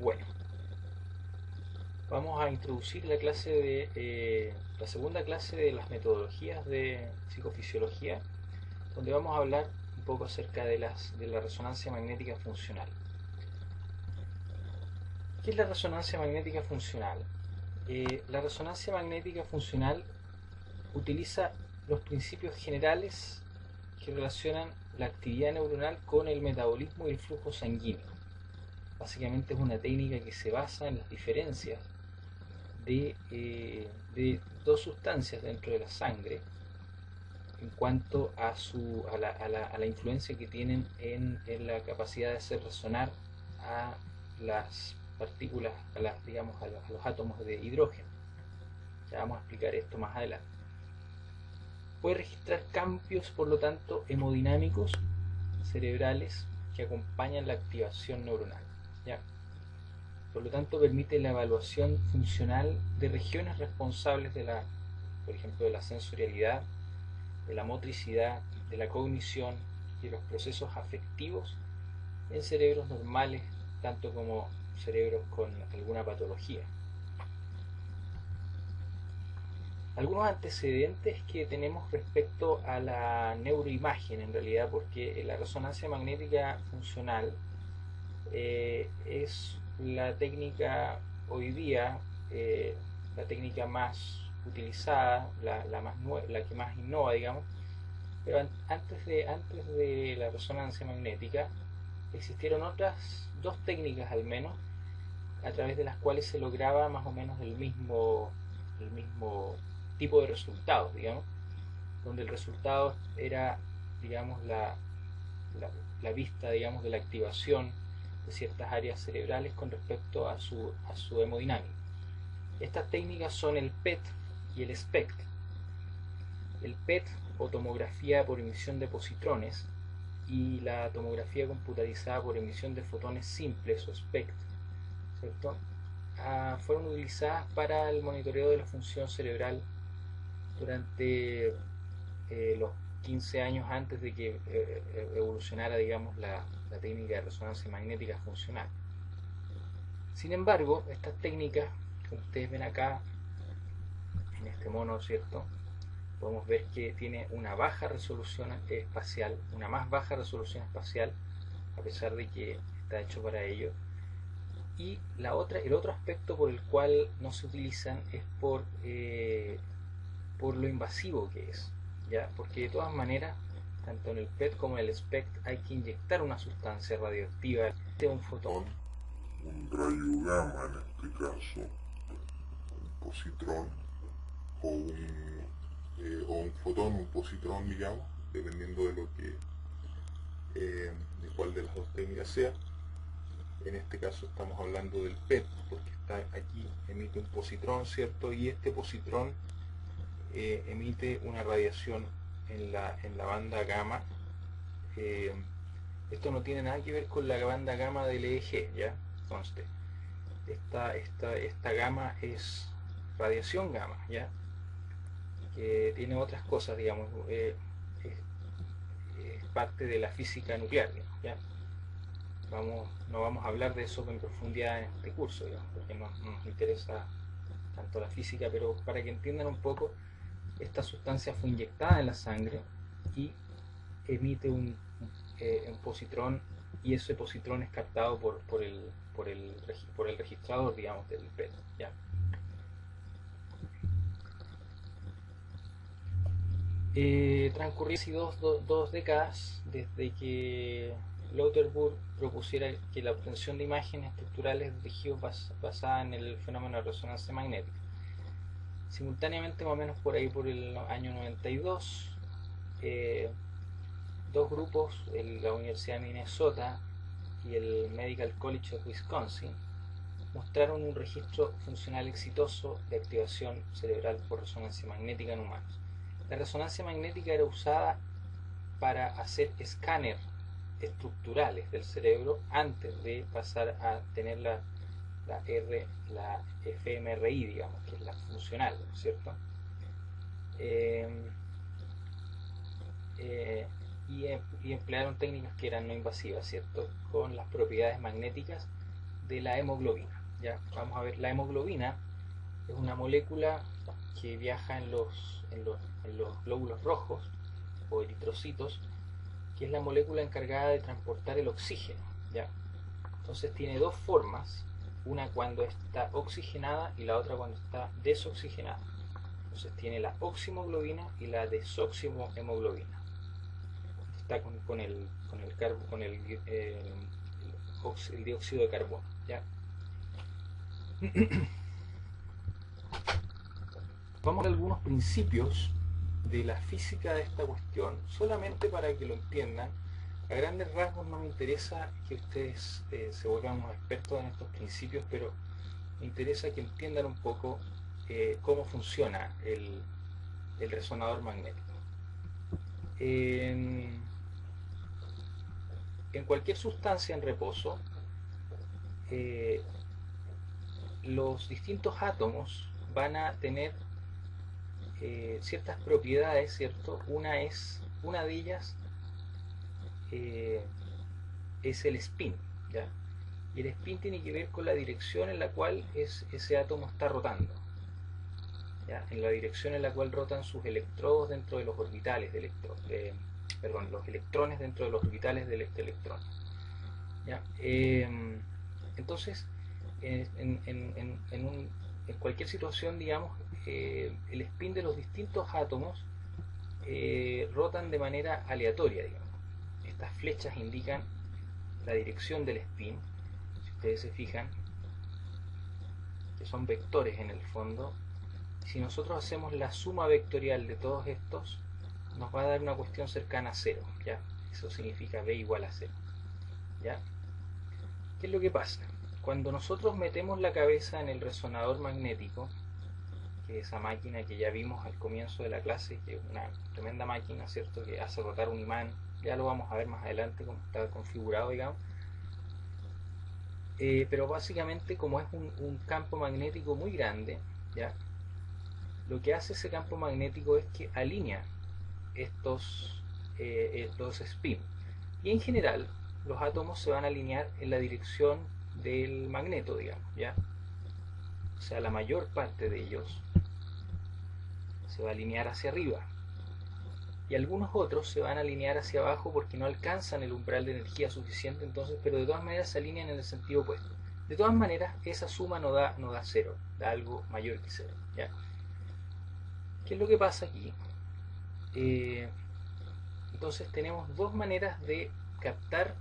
Bueno, vamos a introducir la segunda clase de las metodologías de psicofisiología, donde vamos a hablar un poco acerca de la resonancia magnética funcional. ¿Qué es la resonancia magnética funcional? La resonancia magnética funcional utiliza los principios generales que relacionan la actividad neuronal con el metabolismo y el flujo sanguíneo. Básicamente es una técnica que se basa en las diferencias de dos sustancias dentro de la sangre en cuanto a la influencia que tienen en la capacidad de hacer resonar a las partículas, digamos, a los átomos de hidrógeno. Ya vamos a explicar esto más adelante. Puede registrar cambios, por lo tanto, hemodinámicos cerebrales que acompañan la activación neuronal. ¿Ya? Por lo tanto, permite la evaluación funcional de regiones responsables por ejemplo, de la sensorialidad, de la motricidad, de la cognición y de los procesos afectivos en cerebros normales, tanto como cerebros con alguna patología. Algunos antecedentes que tenemos respecto a la neuroimagen, en realidad, porque la resonancia magnética funcional es la técnica hoy día, la técnica más utilizada, la que más innova, digamos. Pero antes de la resonancia magnética existieron otras dos técnicas al menos, a través de las cuales se lograba más o menos el mismo tipo de resultados, digamos, donde el resultado era, digamos, la vista, digamos, de la activación de ciertas áreas cerebrales con respecto a su hemodinámica. Estas técnicas son el PET y el SPECT. El PET, o tomografía por emisión de positrones, y la tomografía computarizada por emisión de fotones simples, o SPECT, ¿cierto? Fueron utilizadas para el monitoreo de la función cerebral durante los 15 años antes de que evolucionara, digamos, la técnica de resonancia magnética funcional. Sin embargo, estas técnicas, como ustedes ven acá en este mono, ¿cierto? Podemos ver que tiene una baja resolución espacial, una más baja resolución espacial, a pesar de que está hecho para ello. Y el otro aspecto por el cual no se utilizan es por lo invasivo que es, ¿ya? Porque de todas maneras, tanto en el PET como en el SPECT hay que inyectar una sustancia radioactiva de un fotón, un rayo gamma en este caso, un positrón o un fotón, un positrón, digamos, dependiendo de de cuál de las dos técnicas sea. En este caso estamos hablando del PET, porque está aquí, emite un positrón, ¿cierto? Y este positrón emite una radiación en la banda gamma. Eh, Esto no tiene nada que ver con la banda gamma del EEG, ¿ya? Conste. Esta gama es radiación gamma, ¿ya? Que tiene otras cosas, digamos, es parte de la física nuclear, digamos, ¿ya? No vamos a hablar de eso en profundidad en este curso, digamos, porque no nos interesa tanto la física, pero para que entiendan un poco, esta sustancia fue inyectada en la sangre y emite un positrón, y ese positrón es captado por el registrador, digamos, del PET, ¿ya? Transcurrió así dos décadas desde que Lauterbur propusiera que la obtención de imágenes estructurales de tejidos basada en el fenómeno de resonancia magnética. Simultáneamente, más o menos por ahí por el año 92, dos grupos, la Universidad de Minnesota y el Medical College of Wisconsin, mostraron un registro funcional exitoso de activación cerebral por resonancia magnética en humanos. La resonancia magnética era usada para hacer escáner estructurales del cerebro antes de pasar a tener la fMRI, digamos, que es la funcional, ¿cierto? Eh, eh, y emplearon técnicas que eran no invasivas, ¿cierto? Con las propiedades magnéticas de la hemoglobina. ¿Ya? Vamos a ver, la hemoglobina es una molécula que viaja en los glóbulos rojos o eritrocitos, que es la molécula encargada de transportar el oxígeno. ¿Ya? Entonces tiene dos formas, una cuando está oxigenada y la otra cuando está desoxigenada. Entonces tiene la oximoglobina y la desoximohemoglobina. Está con el dióxido de carbono. ¿Ya? Vamos a ver algunos principios de la física de esta cuestión, solamente para que lo entiendan. A grandes rasgos no me interesa que ustedes se vuelvan unos expertos en estos principios, pero me interesa que entiendan un poco cómo funciona el resonador magnético. En cualquier sustancia en reposo, los distintos átomos van a tener ciertas propiedades, ¿cierto? Una de ellas es el spin, ¿ya? Y el spin tiene que ver con la dirección en la cual ese átomo está rotando, ¿ya? En la dirección en la cual rotan sus electrodos dentro de los orbitales de los electrones dentro de los orbitales del electrón, ¿ya? Entonces, en cualquier situación, digamos, el spin de los distintos átomos rotan de manera aleatoria, digamos. Estas flechas indican la dirección del spin. Si ustedes se fijan, que son vectores en el fondo, si nosotros hacemos la suma vectorial de todos estos, nos va a dar una cuestión cercana a cero, ¿ya? Eso significa B igual a cero, ¿ya? ¿Qué es lo que pasa? Cuando nosotros metemos la cabeza en el resonador magnético, que es esa máquina que ya vimos al comienzo de la clase, que es una tremenda máquina, ¿cierto?, que hace rotar un imán, ya lo vamos a ver más adelante cómo está configurado, digamos, pero básicamente, como es un campo magnético muy grande, ¿ya?, lo que hace ese campo magnético es que alinea estos spin, y en general los átomos se van a alinear en la dirección del magneto, digamos, ¿ya? O sea, la mayor parte de ellos se va a alinear hacia arriba, y algunos otros se van a alinear hacia abajo porque no alcanzan el umbral de energía suficiente, entonces, pero de todas maneras se alinean en el sentido opuesto. De todas maneras, esa suma no da cero, da algo mayor que cero, ¿ya? ¿Qué es lo que pasa aquí? Entonces tenemos dos maneras de captar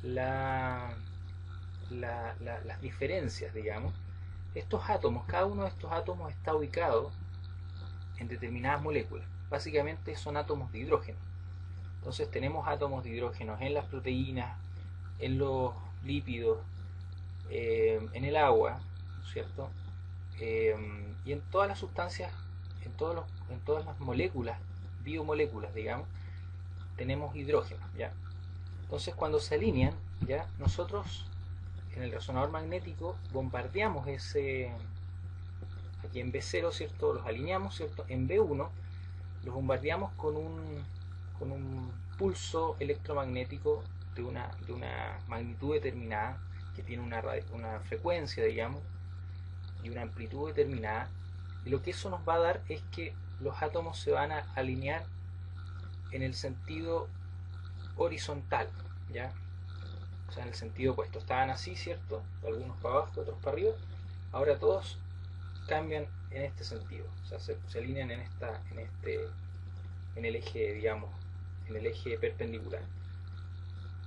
las diferencias, digamos. Estos átomos, cada uno de estos átomos está ubicado en determinadas moléculas. Básicamente son átomos de hidrógeno. Entonces tenemos átomos de hidrógeno en las proteínas, en los lípidos, en el agua, ¿no es cierto? Y en todas las sustancias, en todas las moléculas, biomoléculas, digamos, tenemos hidrógeno, ¿ya? Entonces cuando se alinean, ¿ya?, nosotros en el resonador magnético bombardeamos aquí en B0, ¿cierto?, los alineamos, ¿cierto?, en B1 los bombardeamos con un pulso electromagnético de una magnitud determinada, que tiene una frecuencia, digamos, y una amplitud determinada, y lo que eso nos va a dar es que los átomos se van a alinear en el sentido horizontal, ¿ya? O sea, en el sentido opuesto. Estaban así, ¿cierto?, algunos para abajo, otros para arriba. Ahora todos cambian en este sentido, o sea, se alinean en el eje, digamos, en el eje perpendicular.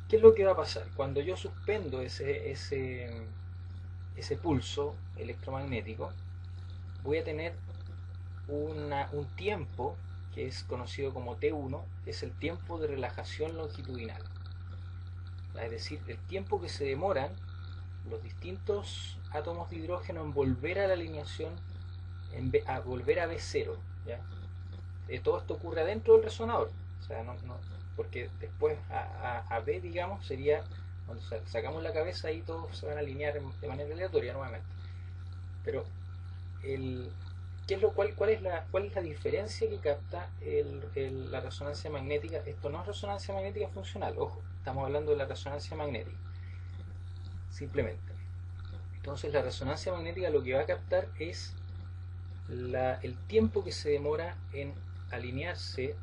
¿Qué es lo que va a pasar? Cuando yo suspendo ese pulso electromagnético, voy a tener un tiempo que es conocido como T1, que es el tiempo de relajación longitudinal. Es decir, el tiempo que se demoran los distintos átomos de hidrógeno en volver a la alineación, a volver a B0, ¿ya? Todo esto ocurre adentro del resonador, o sea, porque después a B, digamos, sería cuando sacamos la cabeza, ahí todos se van a alinear de manera aleatoria nuevamente. Pero ¿cuál es la diferencia que capta la resonancia magnética? Esto no es resonancia magnética funcional, ojo, estamos hablando de la resonancia magnética. simplemente. Entonces la resonancia magnética lo que va a captar es el tiempo que se demora en alinearse.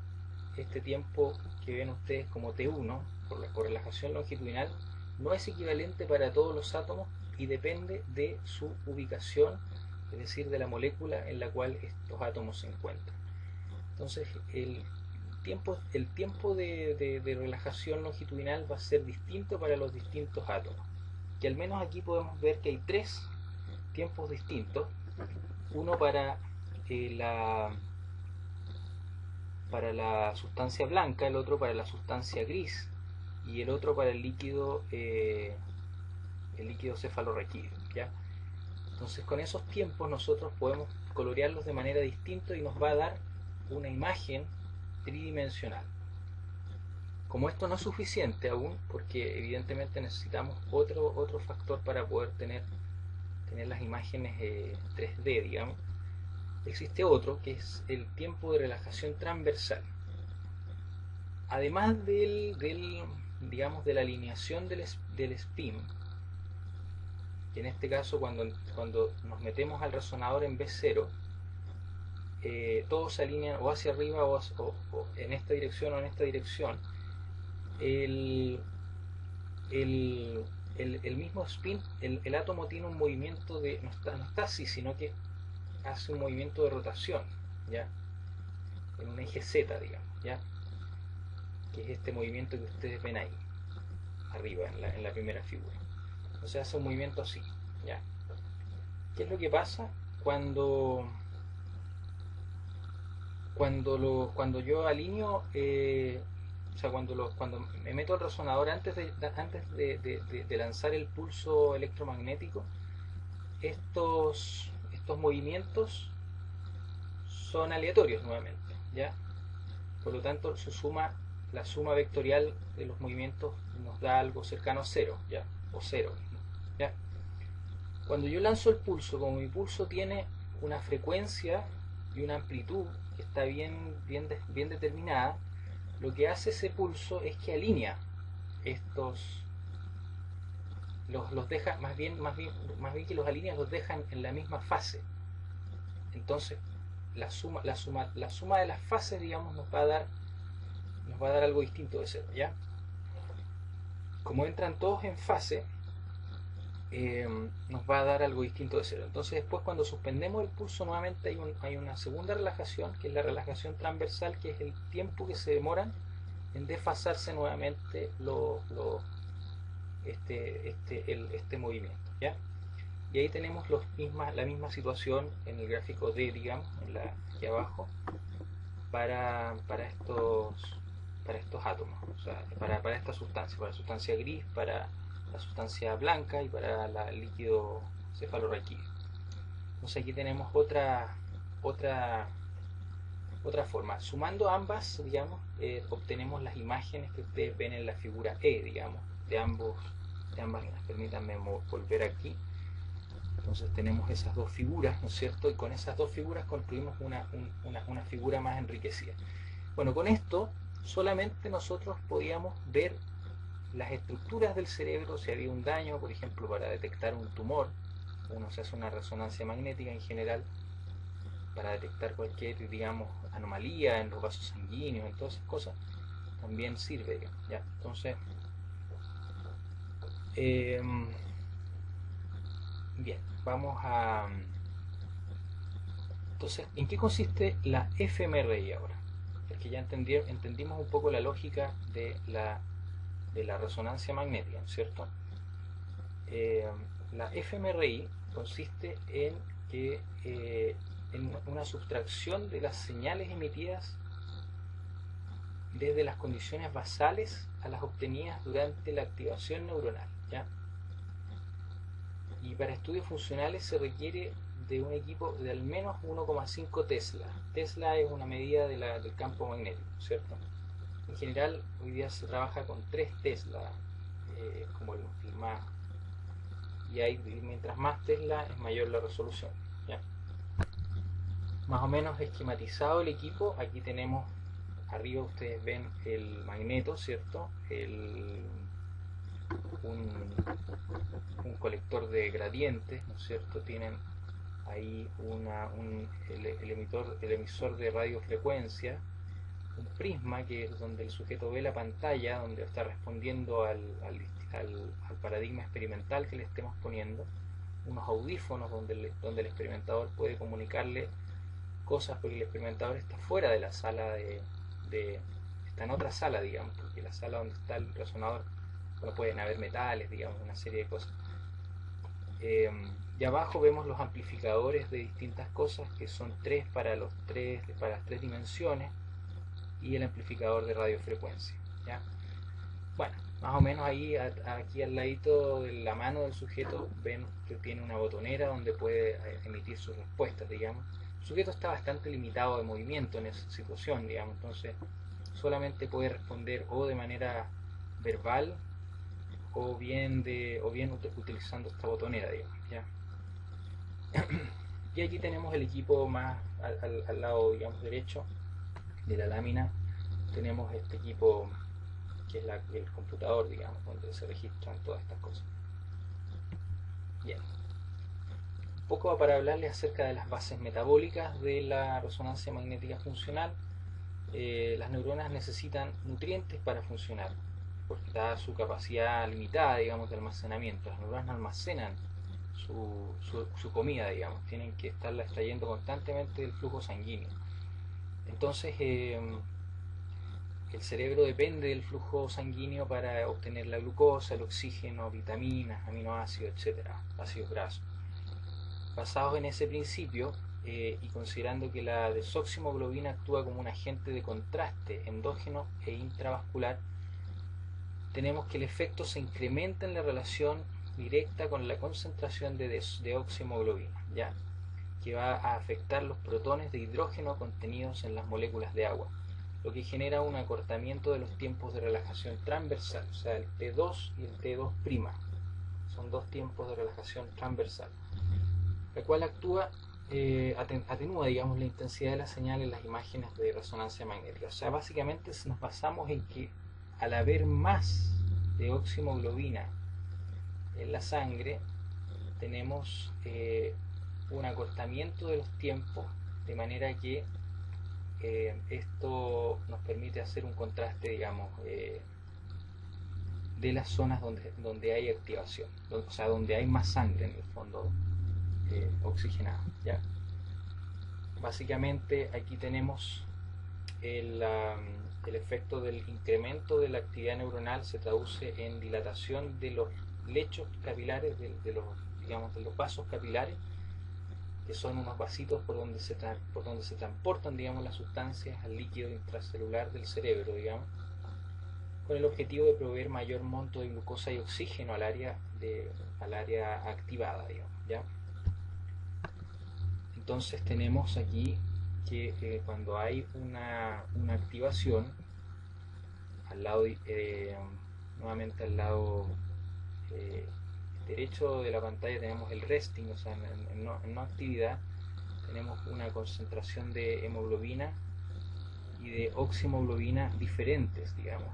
Este tiempo que ven ustedes como T1 por la correlación longitudinal no es equivalente para todos los átomos y depende de su ubicación, es decir, de la molécula en la cual estos átomos se encuentran. Entonces el tiempo de relajación longitudinal va a ser distinto para los distintos átomos, y al menos aquí podemos ver que hay tres tiempos distintos: uno para la sustancia blanca, el otro para la sustancia gris y el otro para el líquido cefalorraquídeo, ¿ya? Entonces con esos tiempos nosotros podemos colorearlos de manera distinta y nos va a dar una imagen tridimensional. Como esto no es suficiente aún, porque evidentemente necesitamos otro factor para poder tener las imágenes 3D, digamos, existe otro que es el tiempo de relajación transversal. Además digamos, de la alineación del spin, que en este caso cuando nos metemos al resonador en B0, todos se alinean o hacia arriba o en esta dirección o en esta dirección. El mismo spin, el átomo tiene un movimiento no está así, sino que hace un movimiento de rotación, ¿ya? En un eje Z, digamos, ¿ya? Que es este movimiento que ustedes ven ahí arriba en la primera figura. O sea, hace un movimiento así, ¿ya? ¿Qué es lo que pasa cuando yo alineo, o sea, cuando me meto al resonador antes de lanzar el pulso electromagnético? Estos movimientos son aleatorios nuevamente, ¿ya? Por lo tanto, la suma vectorial de los movimientos nos da algo cercano a cero, ¿ya? O cero, ¿ya? Cuando yo lanzo el pulso, como mi pulso tiene una frecuencia y una amplitud que está bien determinada, lo que hace ese pulso es que alinea estos, los deja, más bien que los alinea, los dejan en la misma fase. Entonces la suma de las fases, digamos, nos va a dar algo distinto de cero, ¿ya? Como entran todos en fase, nos va a dar algo distinto de cero. Entonces después, cuando suspendemos el pulso, nuevamente hay una segunda relajación, que es la relajación transversal, que es el tiempo que se demoran en desfasarse nuevamente este movimiento, ¿ya? Y ahí tenemos la misma situación en el gráfico D, digamos, aquí abajo, para estos átomos, o sea, para esta sustancia, para la sustancia gris, para la sustancia blanca y para el líquido cefalorraquídeo. Entonces aquí tenemos otra forma. Sumando ambas, digamos, obtenemos las imágenes que ustedes ven en la figura E, digamos, de ambas. Permítanme volver aquí. Entonces tenemos esas dos figuras, ¿no es cierto? Y con esas dos figuras construimos una figura más enriquecida. Bueno, con esto solamente nosotros podíamos ver las estructuras del cerebro, si había un daño, por ejemplo, para detectar un tumor. Uno se hace una resonancia magnética en general para detectar cualquier, digamos, anomalía en los vasos sanguíneos, en todas esas cosas, también sirve, digamos, ¿ya? Entonces, bien, vamos a... Entonces, ¿en qué consiste la fMRI ahora? Porque ya entendimos un poco la lógica de la resonancia magnética, ¿no es cierto? La fMRI consiste en una sustracción de las señales emitidas desde las condiciones basales a las obtenidas durante la activación neuronal, ¿ya? Y para estudios funcionales se requiere de un equipo de al menos 1,5 Tesla. Tesla es una medida del campo magnético, ¿cierto? En general, hoy día se trabaja con 3 Tesla, como el más. Y mientras más Tesla, es mayor la resolución, ¿ya? Más o menos esquematizado el equipo. Aquí tenemos, arriba ustedes ven el magneto, ¿cierto? Un emisor de gradientes, ¿no es cierto? Tienen ahí el emisor de radiofrecuencia, un prisma que es donde el sujeto ve la pantalla, donde está respondiendo al paradigma experimental que le estemos poniendo, unos audífonos donde el experimentador puede comunicarle cosas, porque el experimentador está fuera de la sala está en otra sala, digamos, porque la sala donde está el resonador, bueno, pueden haber metales, digamos, una serie de cosas. Y abajo vemos los amplificadores de distintas cosas, que son para las tres dimensiones, y el amplificador de radiofrecuencia, ¿ya? Bueno, más o menos ahí, aquí al ladito de la mano del sujeto, ven que tiene una botonera donde puede emitir sus respuestas, digamos. El sujeto está bastante limitado de movimiento en esa situación, digamos, entonces solamente puede responder o de manera verbal o bien utilizando esta botonera, digamos, ¿ya? Y aquí tenemos el equipo más al lado, digamos, derecho de la lámina. Tenemos este equipo que es el computador, digamos, donde se registran todas estas cosas. Bien. Un poco para hablarles acerca de las bases metabólicas de la resonancia magnética funcional. Las neuronas necesitan nutrientes para funcionar, porque dada su capacidad limitada, digamos, de almacenamiento, las neuronas no almacenan su comida, digamos, tienen que estarla extrayendo constantemente del flujo sanguíneo. Entonces, el cerebro depende del flujo sanguíneo para obtener la glucosa, el oxígeno, vitaminas, aminoácidos, etcétera, ácidos grasos. Basados en ese principio, y considerando que la desoximoglobina actúa como un agente de contraste endógeno e intravascular, tenemos que el efecto se incrementa en la relación directa con la concentración de deoximoglobina, ¿ya? Que va a afectar los protones de hidrógeno contenidos en las moléculas de agua, lo que genera un acortamiento de los tiempos de relajación transversal, o sea, el T2 y el T2'. Son dos tiempos de relajación transversal, la cual atenúa, digamos, la intensidad de la señal en las imágenes de resonancia magnética. O sea, básicamente nos basamos en que al haber más deoximoglobina en la sangre, tenemos un acortamiento de los tiempos, de manera que esto nos permite hacer un contraste, digamos, de las zonas donde hay activación, o sea, donde hay más sangre en el fondo oxigenada, ¿ya? Básicamente aquí tenemos el efecto del incremento de la actividad neuronal, se traduce en dilatación de los lechos capilares, de los vasos capilares, que son unos vasitos por donde se transportan, digamos, las sustancias al líquido intracelular del cerebro, digamos, con el objetivo de proveer mayor monto de glucosa y oxígeno al área activada, digamos, ¿ya? Entonces tenemos aquí que cuando hay una activación, al lado, nuevamente al lado derecho de la pantalla tenemos el resting, o sea, en no actividad, tenemos una concentración de hemoglobina y de oximoglobina diferentes, digamos.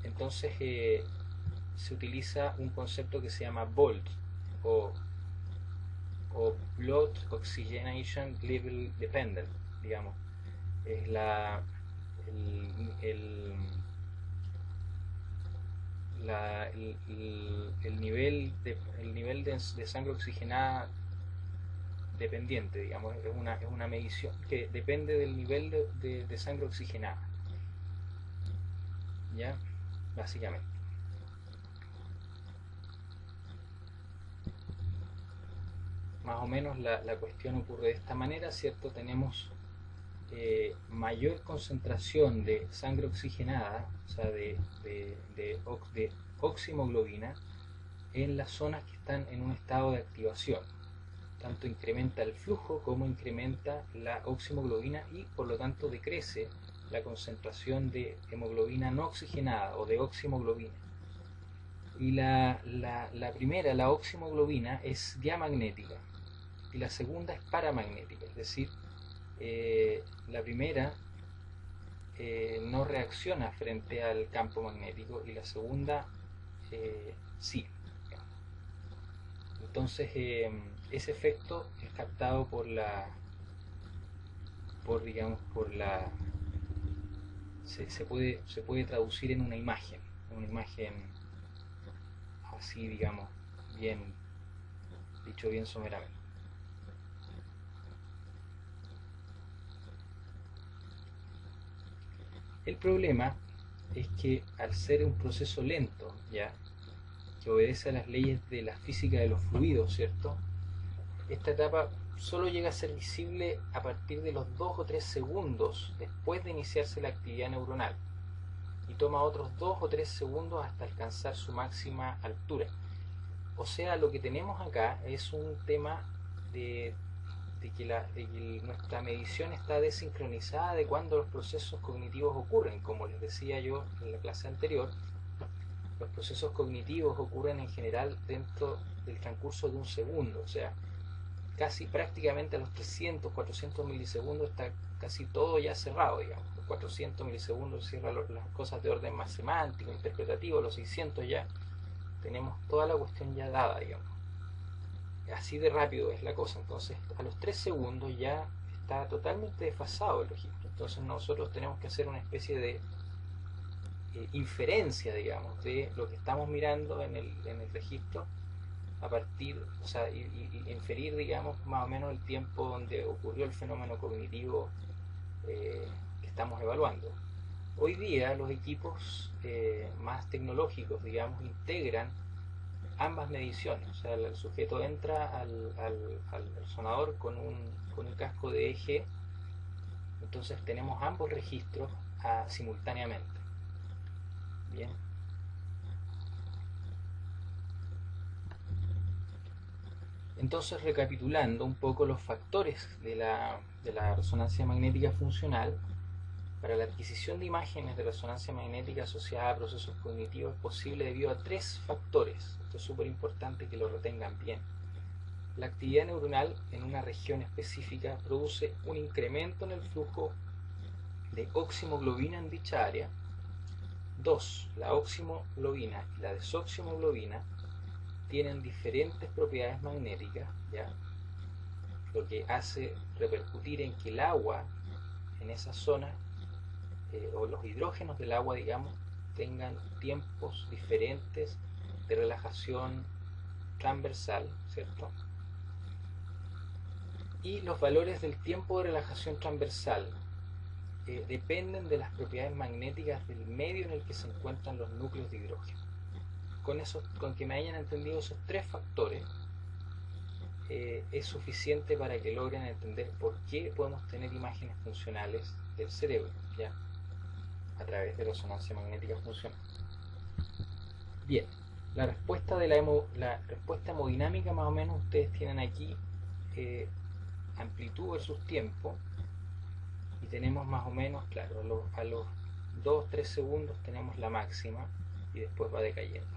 Entonces se utiliza un concepto que se llama BOLT, o Blood Oxygenation Level Dependent, digamos. Es el nivel de sangre oxigenada dependiente, digamos, es una medición que depende del nivel de sangre oxigenada, ¿ya? Básicamente. Más o menos la cuestión ocurre de esta manera, ¿cierto? Tenemos mayor concentración de sangre oxigenada, o sea, de oximoglobina, en las zonas que están en un estado de activación. Tanto incrementa el flujo como incrementa la oximoglobina y por lo tanto decrece la concentración de hemoglobina no oxigenada o de oximoglobina. Y la primera, la oximoglobina, es diamagnética y la segunda es paramagnética, es decir, la primera no reacciona frente al campo magnético y la segunda sí. Entonces ese efecto es captado se puede traducir en una imagen así, digamos, bien dicho, bien someramente. El problema es que al ser un proceso lento, ya, que obedece a las leyes de la física de los fluidos, ¿cierto? Esta etapa solo llega a ser visible a partir de los 2 o 3 segundos después de iniciarse la actividad neuronal y toma otros 2 o 3 segundos hasta alcanzar su máxima altura. O sea, lo que tenemos acá es un tema de que nuestra medición está desincronizada de cuando los procesos cognitivos ocurren. Como les decía yo en la clase anterior, los procesos cognitivos ocurren en general dentro del transcurso de un segundo, o sea, casi prácticamente a los 300, 400 milisegundos está casi todo ya cerrado, digamos. Los 400 milisegundos cierra las cosas de orden más semántico, interpretativo, los 600 ya tenemos toda la cuestión ya dada, digamos. Así de rápido es la cosa. Entonces a los 3 segundos ya está totalmente desfasado el registro. Entonces nosotros tenemos que hacer una especie de inferencia, digamos, de lo que estamos mirando en el registro a partir, o sea, y inferir, digamos, más o menos el tiempo donde ocurrió el fenómeno cognitivo que estamos evaluando. Hoy día los equipos más tecnológicos, digamos, integran ambas mediciones. O sea, el sujeto entra al sonador con un casco de EEG, entonces tenemos ambos registros simultáneamente. Bien. Entonces, recapitulando un poco los factores de la resonancia magnética funcional, para la adquisición de imágenes de resonancia magnética asociada a procesos cognitivos es posible debido a 3 factores. Esto es súper importante que lo retengan bien. La actividad neuronal en una región específica produce un incremento en el flujo de oximoglobina en dicha área. 2. La oximoglobina y la desoximoglobina tienen diferentes propiedades magnéticas, ¿ya? Lo que hace repercutir en que el agua en esa zona o los hidrógenos del agua, digamos, tengan tiempos diferentes de relajación transversal, ¿cierto? Y los valores del tiempo de relajación transversal dependen de las propiedades magnéticas del medio en el que se encuentran los núcleos de hidrógeno. Con que me hayan entendido esos 3 factores es suficiente para que logren entender por qué podemos tener imágenes funcionales del cerebro, ¿ya? A través de resonancia magnética funcional. Bien, la respuesta hemodinámica, más o menos ustedes tienen aquí amplitud versus tiempo, y tenemos más o menos, claro, a los 2-3 segundos tenemos la máxima y después va decayendo.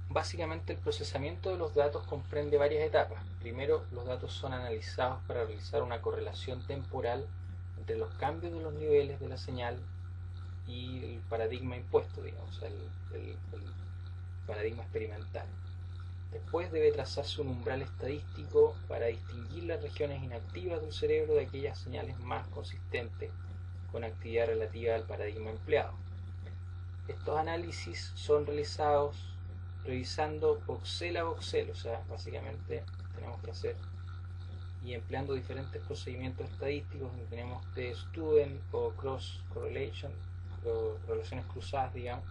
Básicamente el procesamiento de los datos comprende varias etapas. Primero, los datos son analizados para realizar una correlación temporal entre los cambios de los niveles de la señal y el paradigma impuesto, digamos, el paradigma experimental. Después debe trazarse un umbral estadístico para distinguir las regiones inactivas del cerebro de aquellas señales más consistentes con actividad relativa al paradigma empleado. Estos análisis son realizados revisando voxel a voxel, o sea, básicamente tenemos que hacer y empleando diferentes procedimientos estadísticos, donde tenemos t-student o cross correlation, o correlaciones cruzadas, digamos,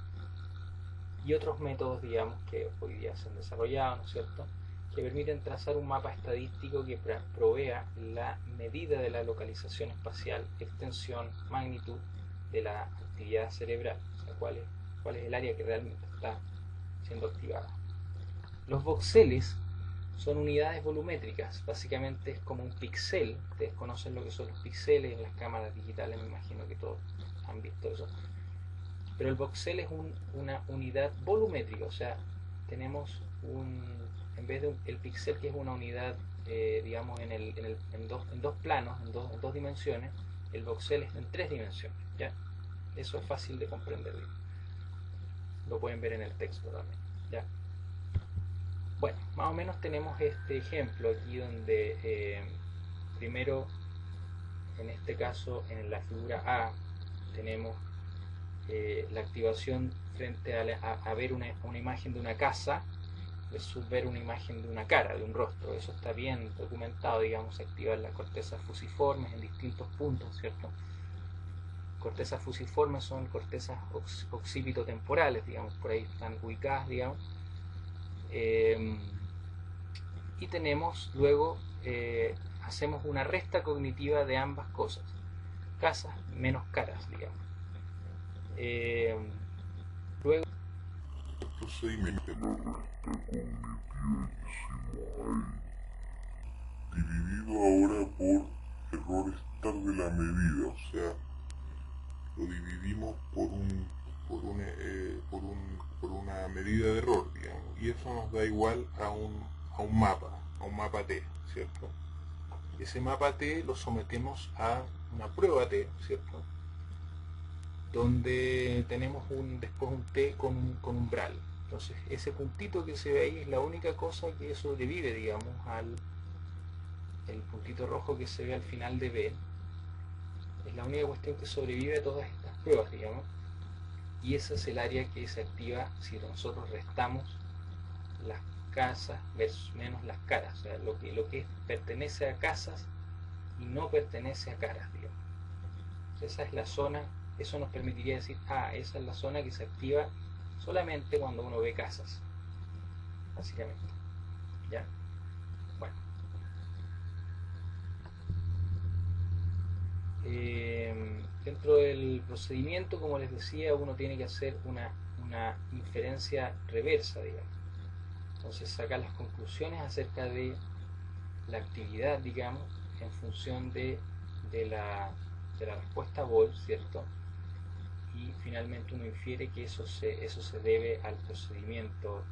y otros métodos, digamos, que hoy día se han desarrollado, ¿no es cierto?, que permiten trazar un mapa estadístico que provea la medida de la localización espacial, extensión, magnitud de la actividad cerebral, o sea, cuál es el área que realmente está siendo activada. Los voxeles son unidades volumétricas, básicamente es como un píxel. Ustedes conocen lo que son los píxeles en las cámaras digitales, me imagino que todos han visto eso. Pero el voxel es una unidad volumétrica, o sea, tenemos en vez de el píxel, que es una unidad, digamos, en dos planos, en dos dimensiones, el voxel es en 3 dimensiones, ¿ya? Eso es fácil de comprender, lo pueden ver en el texto también, ¿ya? Bueno, más o menos tenemos este ejemplo aquí donde primero, en este caso, en la figura A, tenemos la activación frente a ver una imagen de una casa versus ver una imagen de una cara, de un rostro. Eso está bien documentado, digamos, se activan las cortezas fusiformes en distintos puntos, ¿cierto? Cortezas fusiformes son cortezas occipitotemporales, digamos, por ahí están ubicadas, digamos. Y tenemos luego, hacemos una resta cognitiva de ambas cosas, casas menos caras, digamos. Luego procedimiento dividido ahora por error estar de la medida, o sea, lo dividimos por una medida de error, digamos, y eso nos da igual a un mapa T, ¿cierto? Ese mapa T lo sometemos a una prueba T, ¿cierto? Donde tenemos después un T con umbral. Entonces ese puntito que se ve ahí es la única cosa que sobrevive, digamos, el puntito rojo que se ve al final de B. Es la única cuestión que sobrevive a todas estas pruebas, digamos, y ese es el área que se activa si nosotros restamos las casas versus menos las caras, o sea, lo que pertenece a casas y no pertenece a caras, digamos. Esa es la zona. Eso nos permitiría decir, esa es la zona que se activa solamente cuando uno ve casas, básicamente, ¿ya? Bueno, dentro del procedimiento, como les decía, uno tiene que hacer una inferencia reversa, digamos. Entonces sacar las conclusiones acerca de la actividad, digamos, en función de la respuesta Boole, ¿cierto? Y finalmente uno infiere que eso se debe al procedimiento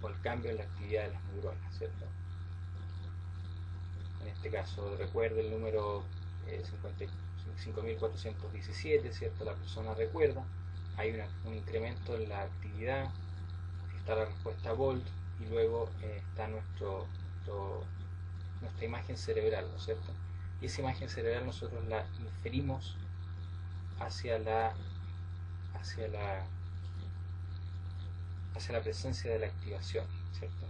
o al cambio en la actividad de las neuronas, ¿cierto? En este caso, recuerda el número 5417, ¿cierto? La persona recuerda, hay un incremento en la actividad, está la respuesta Boole y luego está nuestra imagen cerebral, ¿no es cierto? Y esa imagen cerebral nosotros la inferimos hacia la presencia de la activación, ¿cierto?